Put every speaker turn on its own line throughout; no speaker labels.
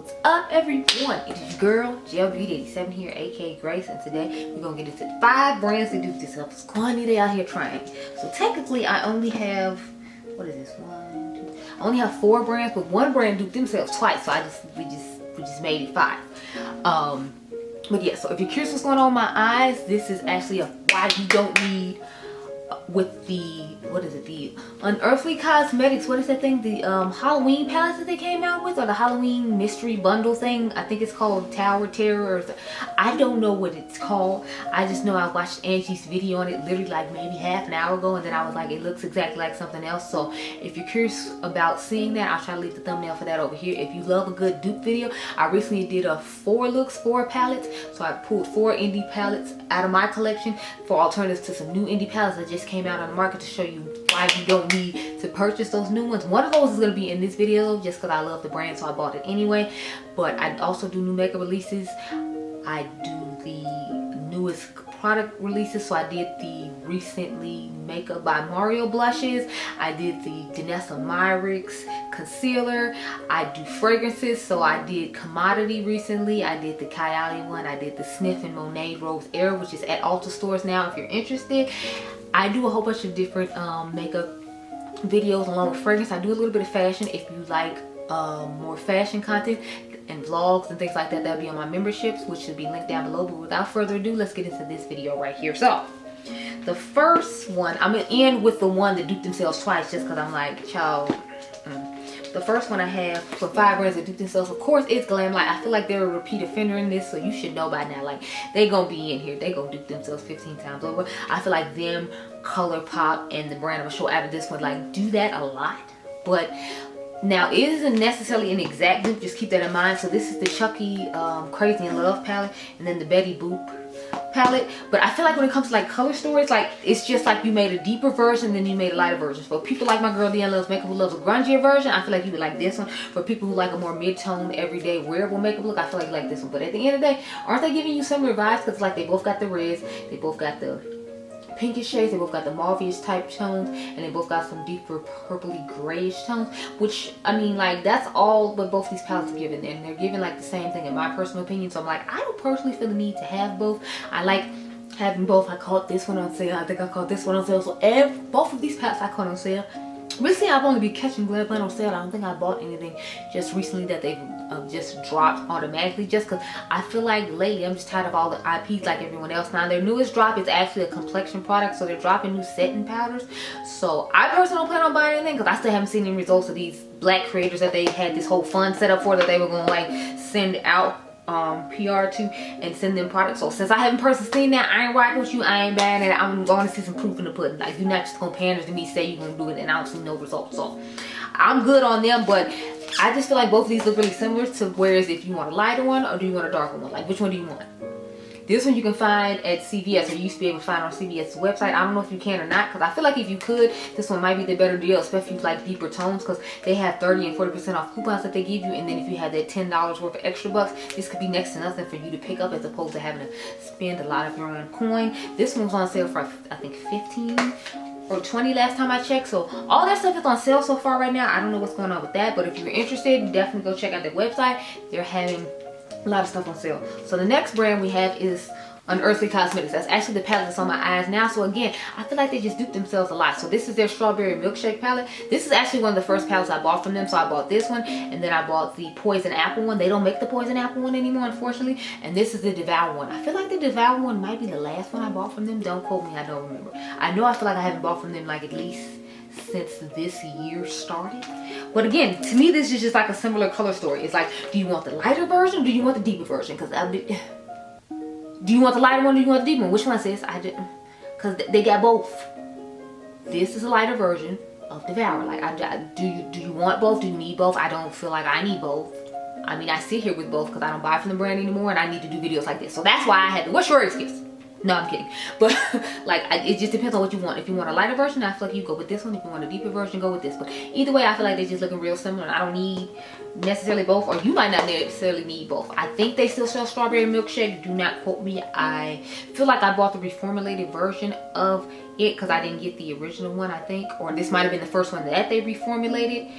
What's up, everyone? It is your girl Gelbeauty-QM here, aka Grace, and today we're gonna get into 5 brands that do this up. It's quantity out here trying. So technically, I only have, what is this? 1, 2. I only have 4 brands, but one brand duped themselves twice, so we just made it 5. But yeah, so if you're curious what's going on with my eyes, this is actually a why you don't need with the, what is it, the Unearthly Cosmetics, what is that thing, the Halloween palettes that they came out with, or the Halloween mystery bundle thing. I think it's called Tower Terror, or I don't know what it's called. I just know I watched Angie's video on it literally like maybe half an hour ago, and then I was like, it looks exactly like something else. So if you're curious about seeing that, I'll try to leave the thumbnail for that over here. If you love a good dupe video, I recently did a 4 palettes, so I pulled 4 indie palettes out of my collection for alternatives to some new indie palettes that just came out on the market, to show you why you don't need to purchase those new ones. One of those is going to be in this video just because I love the brand, so I bought it anyway. But I also do new makeup releases. I do the newest product releases, so I did the recently Makeup by Mario blushes, I did the Danessa Myricks concealer, I do fragrances, so I did Commodity recently, I did the Kylie one, I did the Snif and Monet Rose Air, which is at Ulta stores now if you're interested. I do a whole bunch of different makeup videos along with fragrance. I do a little bit of fashion. If you like more fashion content and vlogs and things like that, that'll be on my memberships, which should be linked down below. But without further ado, let's get into this video right here. So the first one, I'm gonna end with the one that duped themselves twice, just because I'm like, child. The first one I have for 5 brands that dupe themselves, of course, it's Glamlight. I feel like they're a repeat offender in this, so you should know by now. Like, they gonna be in here. They gonna dupe themselves 15 times over. I feel like them, ColourPop, and the brand I'm gonna show after this one, like, do that a lot. But now, it isn't necessarily an exact dupe. Just keep that in mind. So this is the Chucky Crazy in Love palette, and then the Betty Boop palette. But I feel like when it comes to like color stories, like it's just like you made a deeper version, then you made a lighter version. For people like my girl Dionluvsmakeup who loves a grungier version, I feel like you would like this one. For people who like a more mid-tone, everyday wearable makeup look, I feel like you like this one. But at the end of the day, aren't they giving you similar vibes? Because like they both got the reds, they both got the pinkish shades, they both got the mauve-ish type tones, and they both got some deeper purpley grayish tones, which I mean, like, that's all what both these palettes are giving, and they're giving like the same thing in my personal opinion. So I'm like, I don't personally feel the need to have both. I like having both. I caught this one on sale, I think I caught this one on sale, so both of these palettes I caught on sale. Recently I've only been catching Glamlight on sale. I don't think I bought anything just recently that they've just dropped automatically, just because I feel like lately I'm just tired of all the IPs like everyone else. Now their newest drop is actually a complexion product, so they're dropping new setting powders. So I personally don't plan on buying anything because I still haven't seen any results of these black creators that they had this whole fund set up for, that they were going to like send out PR to and send them products. So since I haven't personally seen that, I ain't rocking with you, I ain't buying it. I'm going to see some proof in the pudding. Like, you're not just gonna pander to me, say you're gonna do it, and I don't see no results. So I'm good on them, but I just feel like both of these look really similar to, whereas if you want a lighter one or do you want a darker one, like which one do you want? This one you can find at CVS, or you used to be able to find on CVS's website. I don't know if you can or not, because I feel like if you could, this one might be the better deal, especially if you like deeper tones, because they have 30 and 40% off coupons that they give you. And then if you have that $10 worth of extra bucks, this could be next to nothing for you to pick up, as opposed to having to spend a lot of your own coin. This one was on sale for I think 15 or 20 last time I checked. So all that stuff is on sale so far right now. I don't know what's going on with that, but if you're interested, definitely go check out their website. They're having a lot of stuff on sale. So the next brand we have is Unearthly Cosmetics. That's actually the palette that's on my eyes now. So again, I feel like they just duped themselves a lot. So this is their Strawberry Milkshake palette. This is actually one of the first palettes I bought from them. So I bought this one, and then I bought the Poison Apple one. They don't make the Poison Apple one anymore, unfortunately. And this is the Devour one. I feel like the Devour one might be the last one I bought from them. Don't quote me, I don't remember. I feel like I haven't bought from them like at least since this year started. But again, to me this is just like a similar color story. It's like, do you want the lighter version or do you want the deeper version? Because do you want the lighter one or do you want the deeper one? Which one, sis? I didn't, because they got both. This is a lighter version of Devour. Like, do you want both? Do you need both? I don't feel like I need both. I mean, I sit here with both because I don't buy from the brand anymore, and I need to do videos like this. So that's why I had to. What's your excuse? No, I'm kidding. But like, it just depends on what you want. If you want a lighter version, I feel like you go with this one. If you want a deeper version, go with this. But either way, I feel like they're just looking real similar, and I don't need necessarily both, or you might not necessarily need both. I think they still sell Strawberry Milkshake. Do not quote me. I feel like I bought the reformulated version of it because I didn't get the original one, I think. Or this might have been the first one that they reformulated.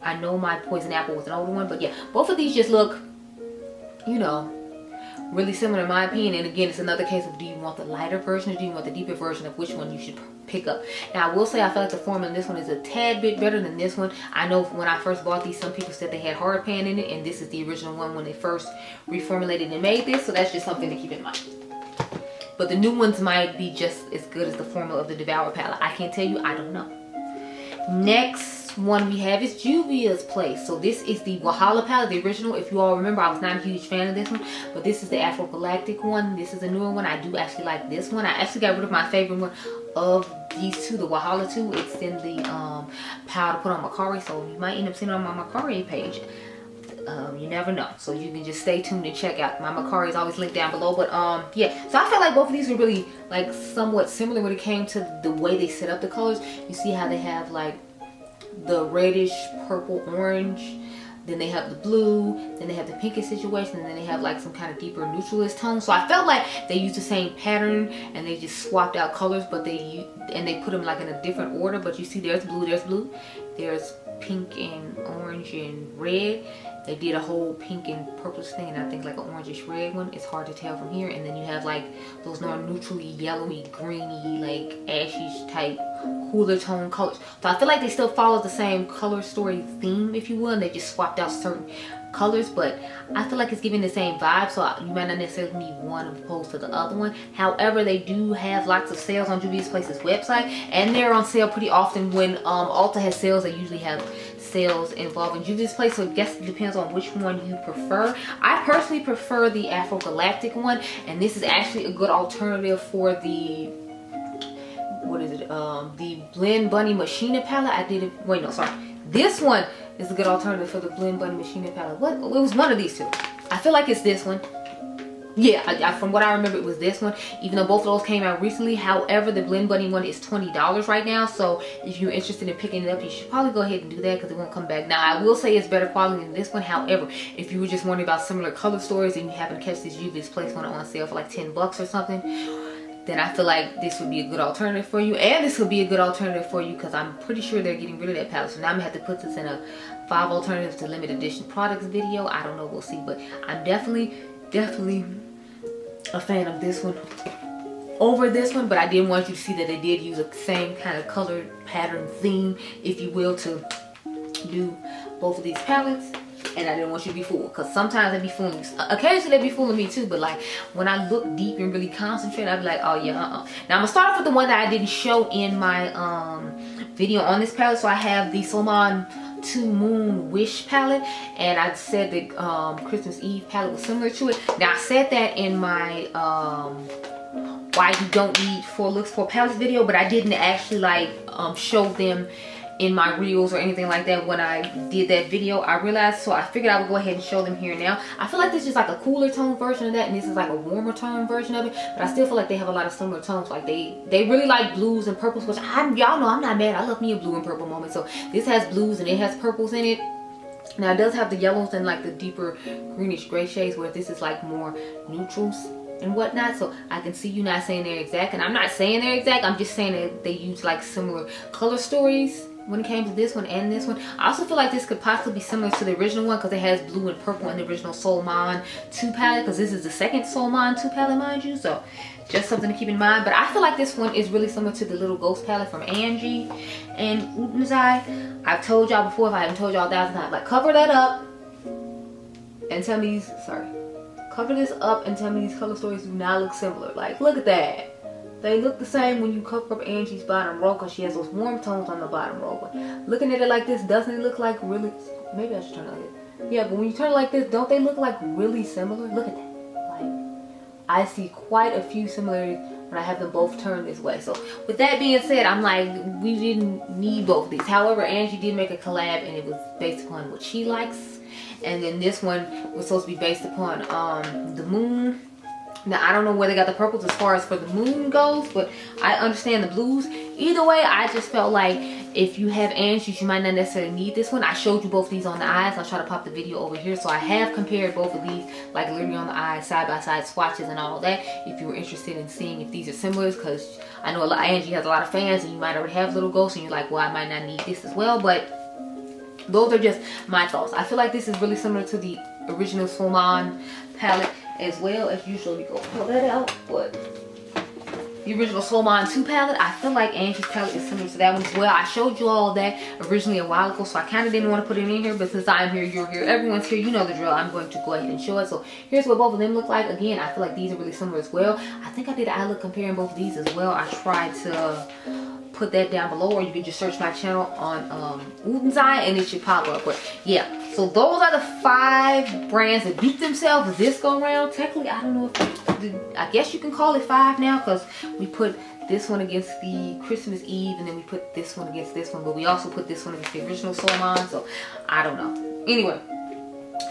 I know my Poison Apple was an older one, but yeah, both of these just look you know, really similar in my opinion. And again, it's another case of, do you want the lighter version or do you want the deeper version of which one you should pick up. Now I will say I feel like the formula in this one is a tad bit better than this one. I know when I first bought these, some people said they had hard pan in it, and this is the original one when they first reformulated and made this, so that's just something to keep in mind. But the new ones might be just as good as the formula of the Devour palette. I can't tell you, I don't know. Next one we have is Juvia's Place. So this is the Wahala palette, the original. If you all remember, I was not a huge fan of this one, but this is the Afro Galactic one. This is a newer one. I do actually like this one. I actually got rid of my favorite one of these two, the Wahala 2. It's in the powder put on Macari, so you might end up seeing it on my Macari page. You never know, so you can just stay tuned and check out. My Macari is always linked down below. But yeah, so I feel like both of these are really like somewhat similar when it came to the way they set up the colors. You see how they have like the reddish, purple, orange, then they have the blue, then they have the pinkish situation, and then they have like some kind of deeper neutralist tone. So I felt like they used the same pattern and they just swapped out colors, but they put them like in a different order. But you see there's blue, there's pink and orange and red. They did a whole pink and purple thing, and I think like an orangish red one. It's hard to tell from here. And then you have like those more neutrally yellowy, greeny, like ashy type cooler tone colors. So I feel like they still follow the same color story theme, if you will, and they just swapped out certain colors, but I feel like it's giving the same vibe, so you might not necessarily need one opposed to the other one. However, they do have lots of sales on Juvia's Place's website, and they're on sale pretty often. When Ulta has sales, they usually have sales involving Juvia's Place, so I guess it depends on which one you prefer. I personally prefer the Afro Galactic one, and this is actually a good alternative for the the Blend Bunny Machina palette. This one is a good alternative for the Blend Bunny Machina palette. It was one of these two. I feel like it's this one. Yeah, from what I remember, it was this one, even though both of those came out recently. However, the Blend Bunny one is $20 right now, so if you're interested in picking it up, you should probably go ahead and do that because it won't come back. Now, I will say it's better quality than this one. However, if you were just wondering about similar color stories and you happen to catch this Juvia's Place one on sale for like 10 bucks or something, then I feel like this would be a good alternative for you. And this would be a good alternative for you because I'm pretty sure they're getting rid of that palette. So now I'm going to have to put this in a 5 alternatives to limited edition products video. I don't know, we'll see. But I'm definitely a fan of this one over this one. But I did want you to see that they did use the same kind of color pattern theme, if you will, to do both of these palettes. And I didn't want you to be fooled, because sometimes they be fooling you. Occasionally they be fooling me too, but like when I look deep and really concentrate, I'd be like, oh yeah, Now I'm gonna start off with the one that I didn't show in my video on this palette. So I have the Salon 2 Moon Wish palette, and I said the Christmas Eve palette was similar to it. Now I said that in my why you don't need 4 looks for palettes video, but I didn't actually like show them in my reels or anything like that when I did that video. I realized, so I figured I would go ahead and show them here now. I feel like this is like a cooler tone version of that, and this is like a warmer tone version of it, but I still feel like they have a lot of similar tones. Like they really like blues and purples, which y'all know I'm not mad. I love me a blue and purple moment. So this has blues and it has purples in it. Now it does have the yellows and like the deeper greenish gray shades, where this is like more neutrals and whatnot. So I can see you not saying they're exact, and I'm not saying they're exact. I'm just saying that they use like similar color stories when it came to this one and this one. I also feel like this could possibly be similar to the original one, because it has blue and purple in the original Solman 2 palette, because this is the second Solman 2 palette, mind you. So just something to keep in mind. But I feel like this one is really similar to the Little Ghost palette from Angie and Utenazai. I've told y'all before, if I haven't told y'all 1,000 times, like cover that up and tell me these, cover this up and tell me these color stories do not look similar. Like, look at that. They look the same when you cover up Angie's bottom row, because she has those warm tones on the bottom row. But looking at it like this, doesn't it look like really, maybe I should turn it like this. Yeah, but when you turn it like this, don't they look like really similar? Look at that. Like, I see quite a few similarities when I have them both turned this way. So with that being said, I'm like, we didn't need both of these. However, Angie did make a collab, and it was based upon what she likes. And then this one was supposed to be based upon the moon. Now, I don't know where they got the purples as far as for the moon goes, but I understand the blues. Either way, I just felt like if you have Angie's, you might not necessarily need this one. I showed you both these on the eyes. I'll try to pop the video over here. So I have compared both of these, like literally on the eyes, side-by-side swatches and all that, if you were interested in seeing if these are similar, because I know Angie has a lot of fans, and you might already have Little Ghosts, and you're like, well, I might not need this as well. But those are just my thoughts. I feel like this is really similar to the original Salon palette as well. As usual, we go pull that out, but the original Salon 2 palette, I feel like Angie's palette is similar to that one as well. I showed you all that originally a while ago, so I kind of didn't want to put it in here, but since I'm here, you're here, everyone's here, you know the drill. I'm going to go ahead and show it. So here's what both of them look like. Again, I feel like these are really similar as well. I think I did an eye look comparing both of these as well. I tried to put that down below, or you can just search my channel on Ulta and it should pop up. But yeah, so those are the 5 brands that beat themselves this go around. Technically, I don't know if I guess you can call it 5 now, because we put this one against the Christmas Eve, and then we put this one against this one, but we also put this one against the original Salon. So I don't know. Anyway,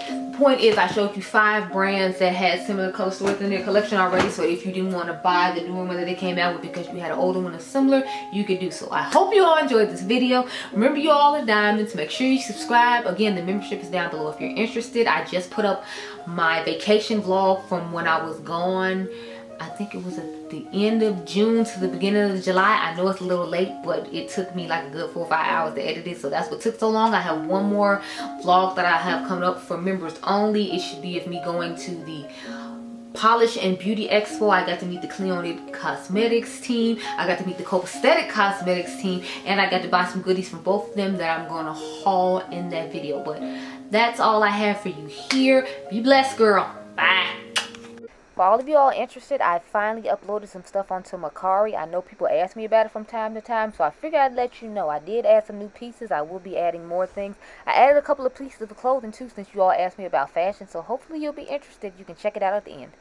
the point is, I showed you 5 brands that had similar color stories in their collection already. So if you didn't want to buy the newer one that they came out with because you had an older one that's similar, you could do so. I hope you all enjoyed this video. Remember, you all are diamonds. Make sure you subscribe. Again, the membership is down below if you're interested. I just put up my vacation vlog from when I was gone. I think it was at the end of June to the beginning of July. I know it's a little late, but it took me like a good 4 or 5 hours to edit it, so that's what took so long. I have one more vlog that I have coming up for members only. It should be of me going to the Polish and Beauty Expo. I got to meet the Beaute Cosmetics team. I got to meet the Copacetic Cosmetics team, and I got to buy some goodies from both of them that I'm going to haul in that video. But that's all I have for you here. Be blessed, girl. Bye. For all of you all interested, I finally uploaded some stuff onto Mercari. I know people ask me about it from time to time, so I figured I'd let you know. I did add some new pieces. I will be adding more things. I added a couple of pieces of clothing too, since you all asked me about fashion, so hopefully you'll be interested. You can check it out at the end.